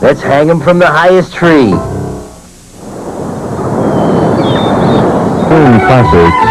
Let's hang him from the highest tree. Classics.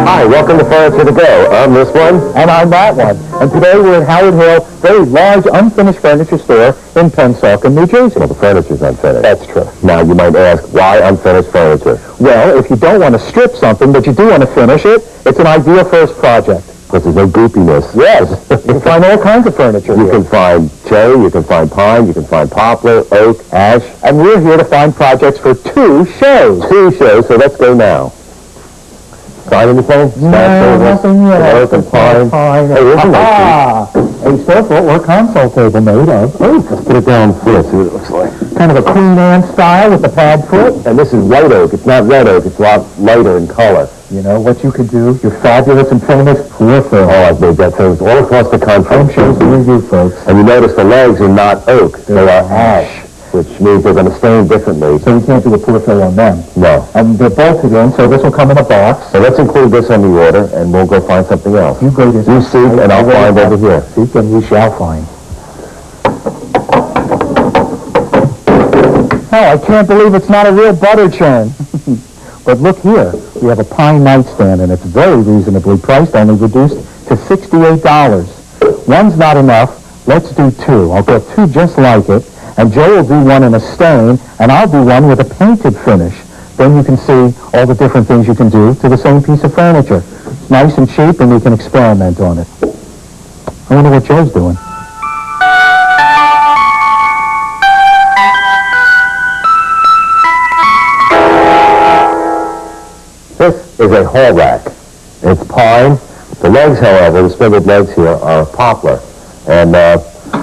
Hi, welcome to Furniture to Go. I'm this one. And I'm that one. And today we're at Howard Hill, very large unfinished furniture store in Pennsauken, New Jersey. Well, the furniture's unfinished. That's true. Now, you might ask, why unfinished furniture? Well, if you don't want to strip something, but you do want to finish it, it's an ideal first project. Because there's no goopiness. Yes. You can find all kinds of furniture You here. can find cherry, you can find pine, you can find poplar, oak, ash. And we're here to find projects for 2 shows. 2 shows, so let's go now. Find anything? Nothing yet. Oak and pine. Hey, here's a nice A surfboard or console table made of oak. Let's put it down here, see what it looks like. Kind of a Queen Anne style with the pad foot. And this is white oak. It's not red oak. It's a lot lighter in color. You know what you could do? You're fabulous and famous. Poor Phil. Oh, I've made that shows all across the country. Home shows near you, folks. And you notice the legs are not oak. They are ash, which means they're going to stain differently. So we can't do a poor Phil on them. No. And they're bolted in, so this will come in a box. So let's include this on the order, and we'll go find something else. You go this You seek, and I'll find over here. Seek, and you shall find. Oh, I can't believe it's not a real butter churn. But look here. We have a pine nightstand, and it's very reasonably priced, only reduced to $68. One's not enough. Let's do 2. I'll get 2 just like it, and Joe will do one in a stain, and I'll do one with a painted finish. Then you can see all the different things you can do to the same piece of furniture. It's nice and cheap, and we can experiment on it. I wonder what Joe's doing. This is a hall rack. It's pine. The legs, however, the spindled legs here are poplar. And I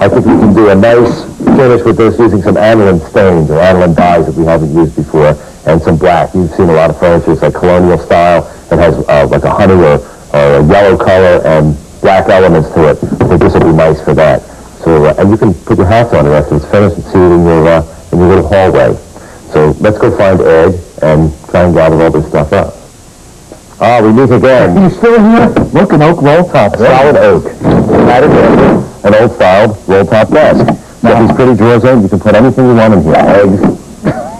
think we can do a nice finish with this using some aniline stains or aniline dyes that we haven't used before, and some black. You've seen a lot of furniture. It's like colonial style. It has like a honey or a yellow color and black elements to it. So this will be nice for that. So and you can put your hats on it after it's finished and see it in your little hallway. So let's go find Ed and try and gather all this stuff up. Ah, we meet again. Are you still here? Look, an oak roll top. Solid oak. That is it. An old-styled roll-top desk. Got these pretty drawers in. You can put anything you want in here. Eggs.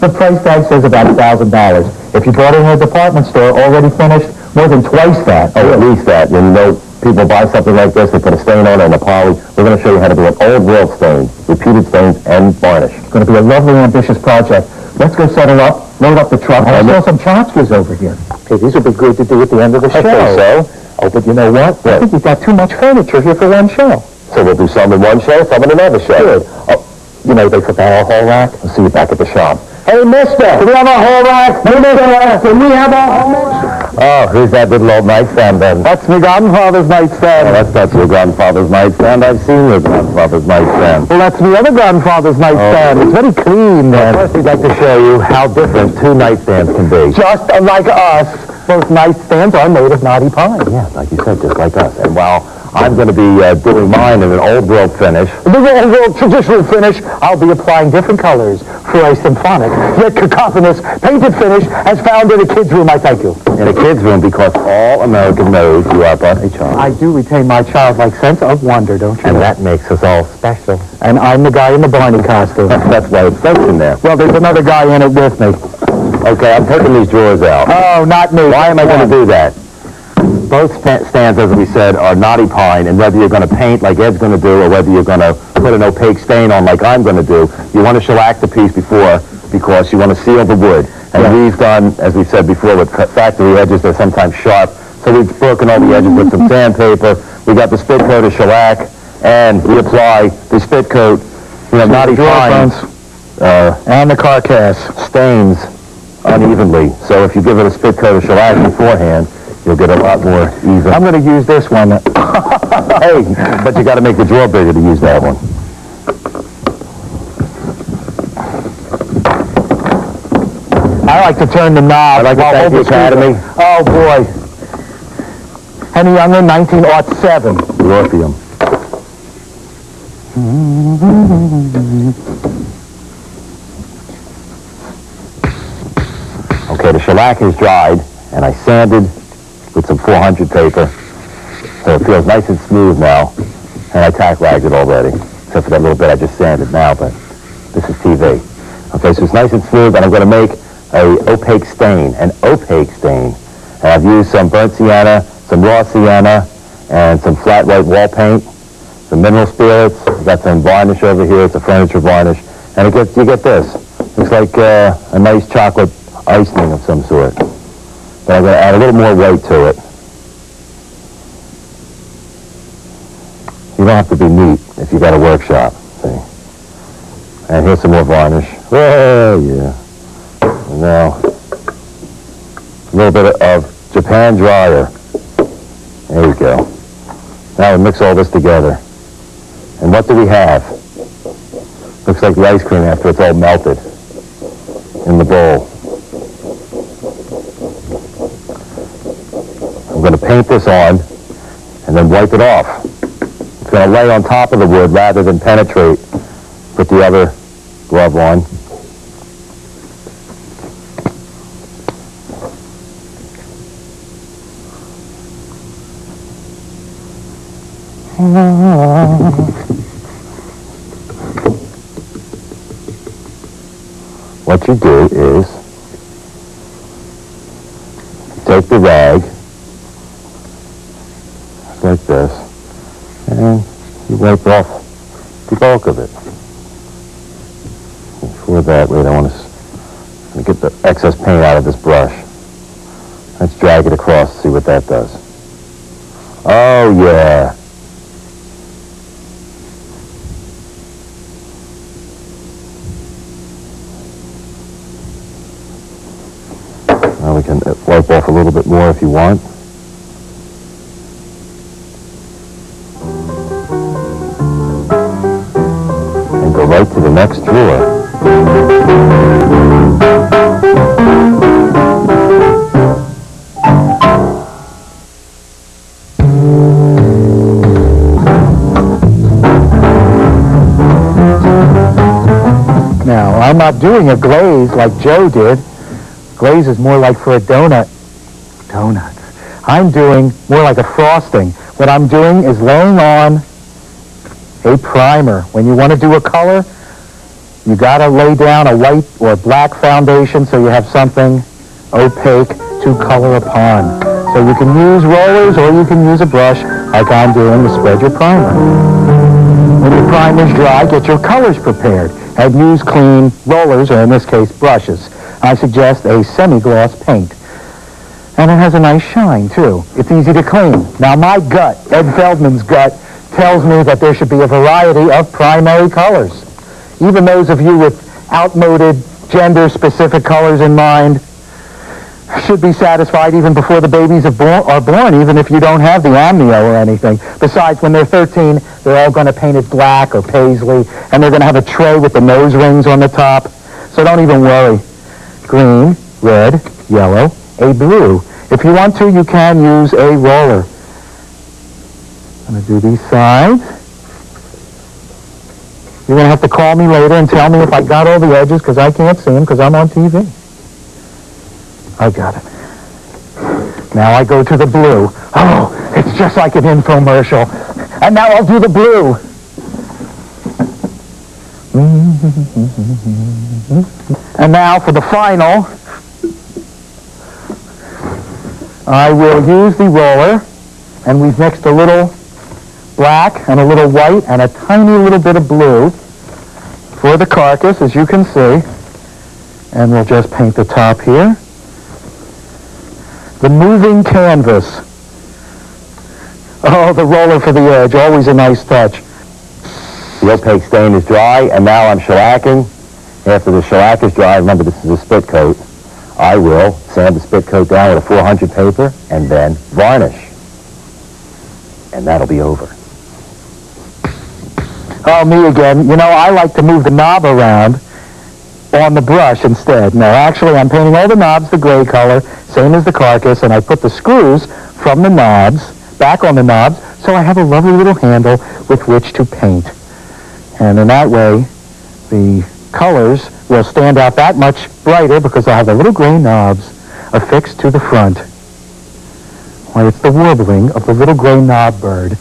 The price tag says about $1,000. If you bought it in a department store already finished, more than twice that. Oh, at least that. When you know people buy something like this, they put a stain on it and a polish. We're going to show you how to do an old world stain, repeated stains, and varnish. It's going to be a lovely, ambitious project. Let's go settle up, load up the truck. I saw some tchotchkes over here. Hey, these would be good to do at the end of the show. I think so. Oh, but you know what? I think you've got too much furniture here for one show. So we'll do some in one show, some in another show. Good. Oh, you know, they forgot our hall rack. I'll see you back at the shop. Hey, mister, do we have a hall rack? Hey, mister, can we have a hall rack? Oh, who's that little old nightstand then? That's my grandfather's nightstand. Oh, that's not your grandfather's nightstand. I've seen your grandfather's nightstand. Well, that's my other grandfather's nightstand. It's very clean, man. First, we'd like to show you how different 2 nightstands can be. Just like us. Both nightstands are made of knotty pine. Yeah, like you said, just like us. And while I'm going to be doing mine in an old world finish. The old world traditional finish, I'll be applying different colors for a symphonic, yet cacophonous, painted finish as found in a kid's room, I thank you. In a kid's room, because all American knows you are but a child. I do retain my childlike sense of wonder, don't you? And that makes us all special. And I'm the guy in the Barney costume. That's why it's so in there. Well, there's another guy in it with me. Okay, I'm taking these drawers out. Oh, not me. Why am I going to do that? Both stands, as we said, are knotty pine, and whether you're going to paint like Ed's going to do or whether you're going to put an opaque stain on like I'm going to do, you want to shellac the piece before because you want to seal the wood. And we've done, as we said before, with factory edges, they're sometimes sharp, so we've broken all the edges with some sandpaper. We got the spit coat of shellac, and we apply the spit coat, knotty pine, and the carcass. stains unevenly. So if you give it a spit coat of shellac beforehand, you'll get a lot more even. I'm going to use this one. Hey, but you got to make the drawer bigger to use that one. I like to turn the knob. I'd like to while thank the holding Academy. speaker. Oh, boy. Henny Youngman, 1907. Orpheum. Okay, the shellac is dried, and I sanded with some 400 paper, so it feels nice and smooth now, and I tack ragged it already, except for that little bit I just sanded now, but this is TV. Okay, so it's nice and smooth, and I'm going to make an opaque stain, and I've used some burnt sienna, some raw sienna, and some flat white wall paint, some mineral spirits. I've got some varnish over here. It's a furniture varnish, and you get this. Looks like a nice chocolate icing of some sort. But I'm going to add a little more weight to it. You don't have to be neat if you got a workshop. See? And here's some more varnish. Oh, yeah. And now, a little bit of Japan dryer. There we go. Now we mix all this together. And what do we have? Looks like the ice cream after it's all melted in the bowl. I'm going to paint this on and then wipe it off. It's going to lay on top of the wood rather than penetrate. Put the other glove on. What you do is take the rag like this and you wipe off the bulk of it. Before that, wait, I want to get the excess paint out of this brush. Let's drag it across, see what that does. Oh yeah. Now we can wipe off a little bit more if you want. And go right to the next drawer. Now, I'm not doing a glaze like Joe did. Glaze is more like for a donut. Donuts. I'm doing more like a frosting. What I'm doing is laying on a primer. When you want to do a color, you got to lay down a white or black foundation so you have something opaque to color upon. So you can use rollers or you can use a brush like I'm doing to spread your primer. When your primer's dry, get your colors prepared and use clean rollers, or in this case, brushes. I suggest a semi-gloss paint. And it has a nice shine, too. It's easy to clean. Now, my gut, Ed Feldman's gut, tells me that there should be a variety of primary colors. Even those of you with outmoded, gender-specific colors in mind should be satisfied even before the babies are born, even if you don't have the amnio or anything. Besides, when they're 13, they're all going to paint it black or paisley, and they're going to have a tray with the nose rings on the top. So don't even worry. Green, red, yellow, a blue. If you want to, you can use a roller. I'm going to do these sides. You're going to have to call me later and tell me if I got all the edges, because I can't see them because I'm on TV. I got it. Now I go to the blue. Oh, it's just like an infomercial. And now I'll do the blue. And now for the final, I will use the roller, and we've mixed a little black and a little white and a tiny little bit of blue for the carcass, as you can see. And we'll just paint the top here. The moving canvas. Oh, the roller for the edge, always a nice touch. The opaque stain is dry, and now I'm shellacking. After the shellac is dry, remember this is a spit coat, I will sand the spit coat down with a 400 paper and then varnish. And that'll be over. Oh, me again. You know, I like to move the knob around on the brush instead. No, actually, I'm painting all the knobs the gray color, same as the carcass, and I put the screws from the knobs back on the knobs, so I have a lovely little handle with which to paint. And in that way, the colors will stand out that much brighter because I have the little gray knobs affixed to the front. Why, it's the warbling of the little gray knob bird.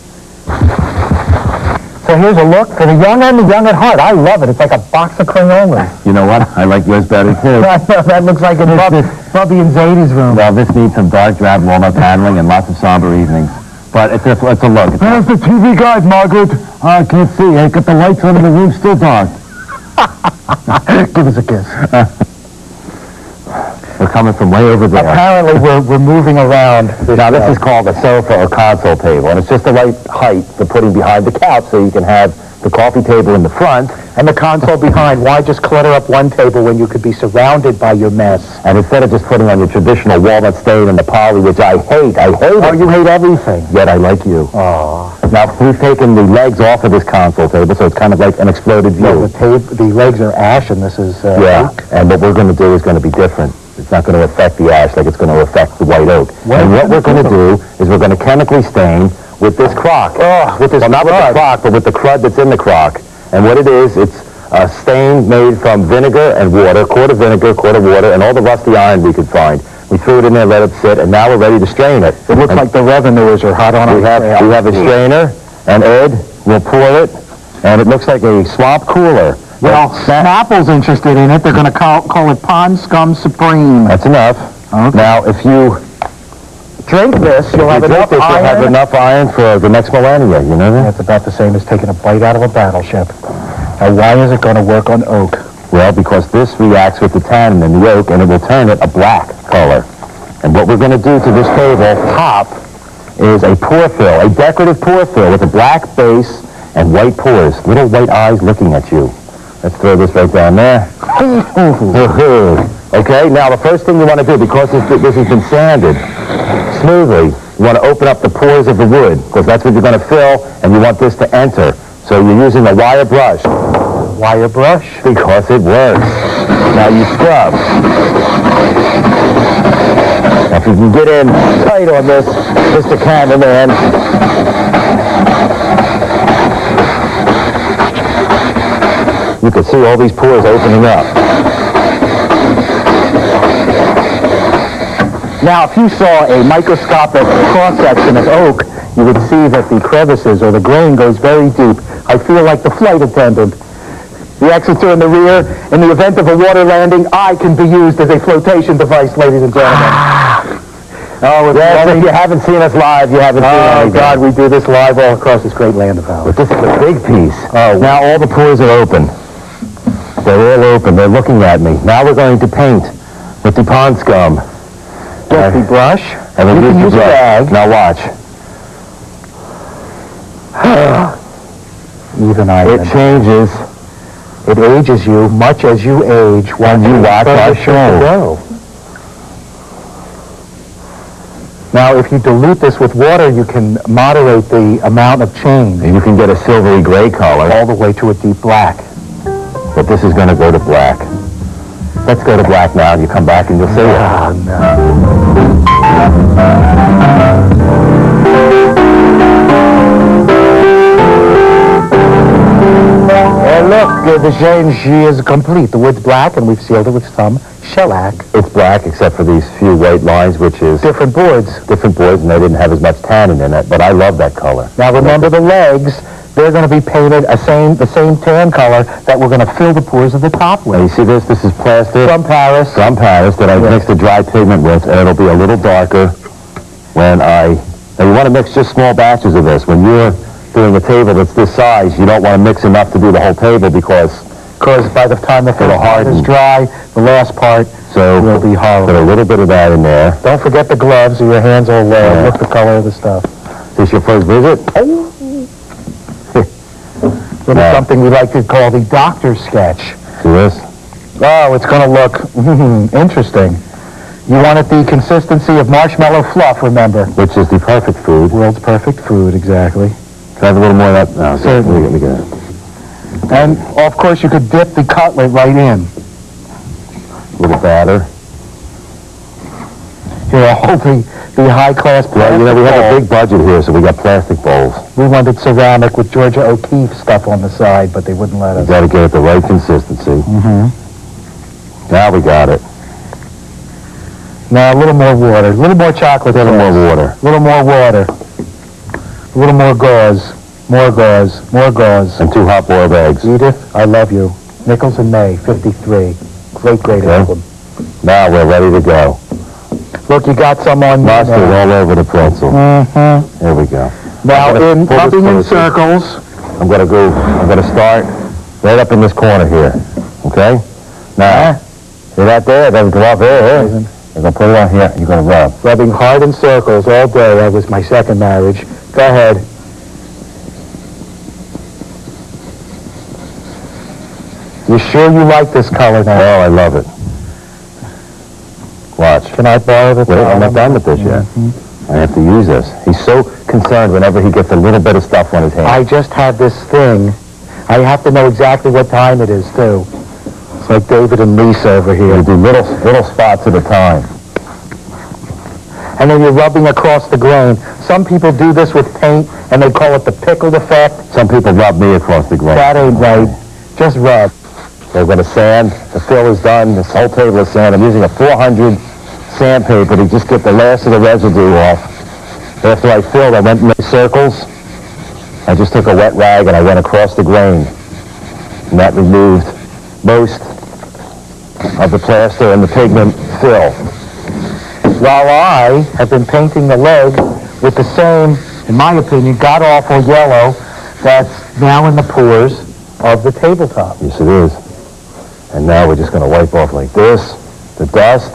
So here's a look for the young and the young at heart. I love it. It's like a box of crayons. You know what? I like yours better, too. I know, that looks like in Bubby and Zadie's room. Well, this needs some dark drab walnut paneling and lots of somber evenings. But it's a look. Where's the TV guide, Margaret? I can't see. I got the lights on in the room still dark. Give us a kiss. We're coming from way over there. Apparently, we're moving around. Now, this is called a sofa or console table, and it's just the right height for putting behind the couch so you can have the coffee table in the front. And the console behind. Why just clutter up one table when you could be surrounded by your mess? And instead of just putting on your traditional walnut stain and the poly, which I hate Oh, it. you hate everything. Yet I like you. Oh. Now, we've taken the legs off of this console table, so it's kind of like an exploded view. No, the legs are ash, and this is oak. And what we're going to do is going to be different. It's not going to affect the ash like it's going to affect the white oak. And what we're going to do is we're going to chemically stain with this crock. Oh, with this not with the crock, but with the crud that's in the crock. And what it is, it's a stain made from vinegar and water, quart of vinegar, quart of water, and all the rusty iron we could find. We threw it in there, let it sit, and now we're ready to strain it. It looks like the revenuers are hot on our trail. We have a strainer, and Ed will pour it, and it looks like a swamp cooler. Well, Snapple's interested in it. They're going to call it Pond Scum Supreme. That's enough. Okay. Now, if you Drink this, you'll have enough you'll iron. have enough iron for the next millennia, you know that? That's about the same as taking a bite out of a battleship. Now, why is it going to work on oak? Well, because this reacts with the tannin in the oak, and it will turn it a black color. And what we're going to do to this table, top, is a pour fill, a decorative pour fill with a black base and white pores, little white eyes looking at you. Let's throw this right down there. Okay, now the first thing you want to do, because this has been sanded smoothly, you want to open up the pores of the wood, because that's what you're going to fill, and you want this to enter. So you're using a wire brush. Wire brush? Because it works. Now you scrub. Now if you can get in tight on this, Mr. Cameraman. You can see all these pores opening up. Now, if you saw a microscopic cross-section of oak, you would see that the crevices or the grain goes very deep. I feel like the flight attendant. The exits are in the rear. In the event of a water landing, I can be used as a flotation device, ladies and gentlemen. Oh, yes, if you haven't seen us live, you haven't seen anything. Oh, God, we do this live all across this great land of ours. But this is a big piece. Oh, now all the pores are open. They're all open. They're looking at me. Now we're going to paint with the pond scum. Get the brush. And we'll You can use a rag. Now watch. Even iron. It changes. It ages you much as you age when you watch our show. Now, if you dilute this with water, you can moderate the amount of change And you can get a silvery gray color, all the way to a deep black. but this is going to go to black. Let's go to black now, and you come back and you'll see it. Ah, no. And look, the change is complete. The wood's black, and we've sealed it with some shellac. It's black except for these few white lines, which is Different boards. different boards, and they didn't have as much tannin in it, but I love that color. Now, remember the legs. They're going to be painted the same tan color that we're going to fill the pores of the top Now, you with. see this? This is plaster From Paris. from Paris that I mixed a dry pigment with, and it'll be a little darker when I... Now, you want to mix just small batches of this. When you're doing a table that's this size, you don't want to mix enough to do the whole table because By the time the first part harden. is dry, the last part so will be put horrible. a little bit of that in there. Don't forget the gloves, or your hands will Yeah. look the color of the stuff. Is this your first visit? It is something we like to call the doctor's sketch. See this? Oh, it's going to look interesting. You want it the consistency of marshmallow fluff, remember. Which is the perfect food. World's perfect food, exactly. Can I have a little more of that? No, Certainly. let me get it. And, of course, you could dip the cutlet right in. Little batter. Here, hoping the high-class Well, plastic you know, we have bowl. a big budget here, so we got plastic bowls. We wanted ceramic with Georgia O'Keeffe stuff on the side, but they wouldn't let We us. got to get it the right consistency. Mm-hmm. Now we got it. Now, a little more water, a little more chocolate A little sauce. more water. A little more water. A little more gauze. More gauze. More gauze. And 2 hot-boiled eggs. Edith, I love you. Nichols and May, 53. Great, great Okay. album. Now we're ready to go. Look, you got some on me Mustard now. all over the pretzel. Mm-hmm. Here we go. Now, I'm gonna in pull this rubbing in closer. circles. I'm gonna start right up in this corner here. Okay? Now, see that there? It doesn't go up here. You're gonna put it on here. You're gonna rub. Rubbing hard in circles all day. That was my second marriage. Go ahead. You sure you like this color now? Oh, I love it. Watch. Can I borrow the Wait, I'm not towel? done with this yet. I have to use this. He's so concerned whenever he gets a little bit of stuff on his hand. I just had this thing. I have to know exactly what time it is, too. It's like David and Lisa over You here. do little spots at a time. And then you're rubbing across the grain. Some people do this with paint, and they call it the pickled effect. Some people rub me across the grain. That ain't right. Just rub. They're going to sand. The fill is done. This whole table is sand. I'm using a 400 sandpaper to just get the last of the residue off. After I filled, I went in the circles. I just took a wet rag and I went across the grain. And that removed most of the plaster and the pigment fill. While I have been painting the leg with the same, in my opinion, god-awful yellow that's now in the pores of the tabletop. Yes, it is. And now we're just going to wipe off like this, the dust.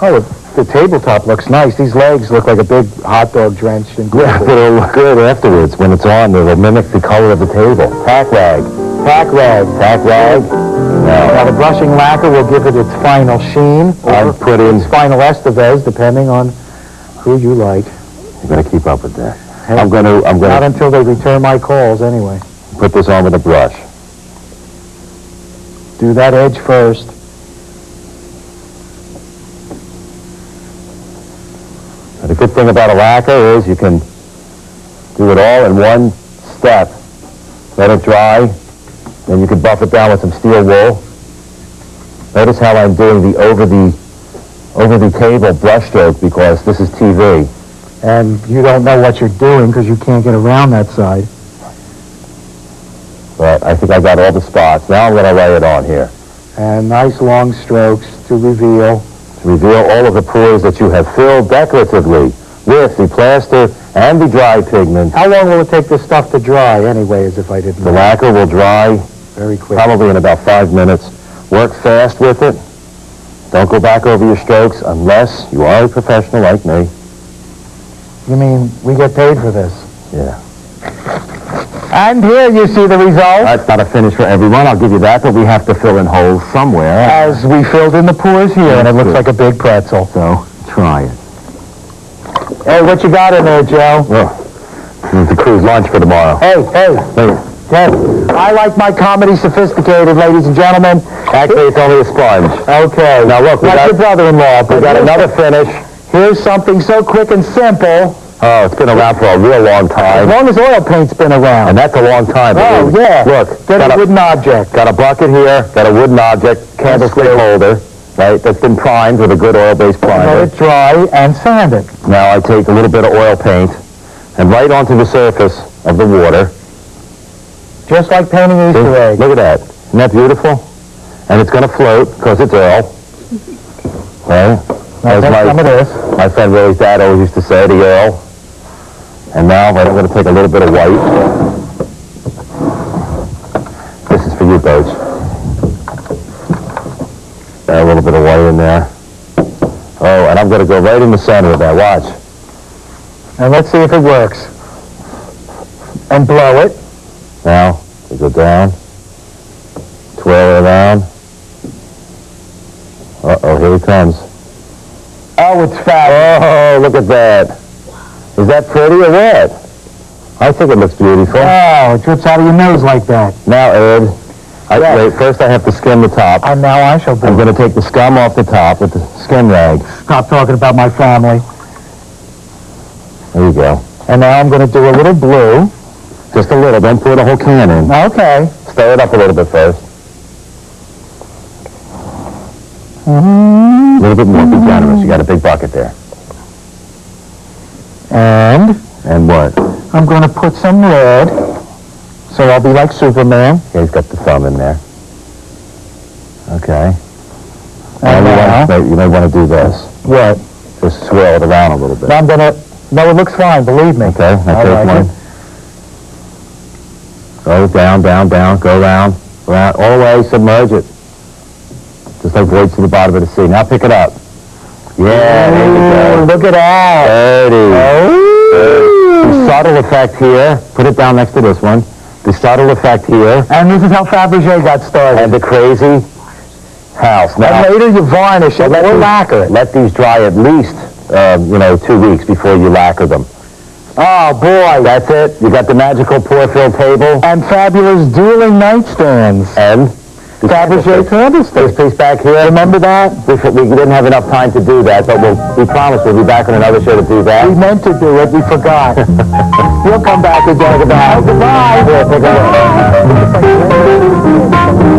Oh, the tabletop looks nice. These legs look like a big hot dog drenched in Yeah, but it'll look good afterwards. When it's on, it'll mimic the color of the table. Tack rag. Tack rag. Tack rag. Now, Now, the brushing lacquer will give it its final sheen, I or put in... its final Estevez, depending on who you like. You're going to keep up with that. Hey, I'm going Not to until they return my calls, anyway. put this on with a brush. Do that edge first. Now, the good thing about a lacquer is you can do it all in one step. Let it dry, then you can buff it down with some steel wool. Notice how I'm doing the over the table brush stroke because this is TV. And you don't know what you're doing because you can't get around that side. But I think I got all the spots. Now I'm going to lay it on here. And nice long strokes to reveal. To reveal all of the pores that you have filled decoratively with the plaster and the dry pigment. How long will it take this stuff to dry anyway, as if I didn't The know? lacquer will dry Very quick. probably in about 5 minutes. Work fast with it. Don't go back over your strokes unless you are a professional like me. You mean we get paid for this? Yeah. And here you see the result. That's not a finish for everyone, I'll give you that, but we have to fill in holes somewhere. As we filled in the pores here, and it looks like a big pretzel. So, try it. Hey, what you got in there, Joe? Oh, it's a cruise lunch for tomorrow. Hey, Wait, Ted, I like my comedy sophisticated, ladies and gentlemen. actually, it's only a sponge. Okay. Now, look, we like got- your brother-in-law. We got another finish. Here's something so quick and simple. Oh, it's been around for a real long As time. long as oil paint's been around. And that's a long time. Oh, believe me. yeah. Look, Get got a a, wooden object. got a bucket here, got a wooden object, candlestick holder, right, that's been primed with a good oil-based Let primer. it dry and sand it. Now I take a little bit of oil paint and right onto the surface of the water. Just like painting See? Easter eggs. Look at that. Isn't that beautiful? And it's going to float because it's oil. Right? Now As take some of this. my friend Willie's dad always used to say, the oil. And now I'm going to take a little bit of white. This is for you, Coach. Got a little bit of white in there. Oh, and I'm going to go right in the center of that. Watch. And let's see if it works. And blow it. Now, we go down. Twirl it around. Uh-oh, here he comes. Oh, it's fat. Oh, look at that. Is that pretty or what? I think it looks beautiful. Oh, it drips out of your nose like that. Now, Ed, Wait, first I have to skim the top. And now I shall do I'm it. going to take the scum off the top with the skim rag. Stop talking about my family. There you go. And now I'm going to do a little blue. Just a little. Don't pour the whole can in. Okay. Stir it up a little bit first. Mm-hmm. A little bit more. Be generous. You got a big bucket there. And what? I'm going to put some red, so I'll be like Superman. Okay, he's got the thumb in there. Okay. And now, You may want to do this. what? Just swirl it around a little bit. I'm going to... No, it looks fine, believe me. Okay, I that's like one. Go down, down, down, go around, around, all the way, submerge it. Just like voids to the bottom of the sea. Now pick it up. Yeah, there you Ooh, go. look at that. The subtle effect here. Put it down next to this one. The subtle effect here. And this is how Fabergé got started. And the crazy house. Now, And later you varnish it or lacquer it. let these dry at least, 2 weeks before you lacquer them. Oh, boy. That's it. You got the magical pour-fill table. And fabulous dueling nightstands. And Fabergé this candlestick. piece back here. Remember that? We didn't have enough time to do that, but we promised we'll be back on another show to do We that. meant to do it, we forgot. You'll come back again. Goodbye. Here, take a look.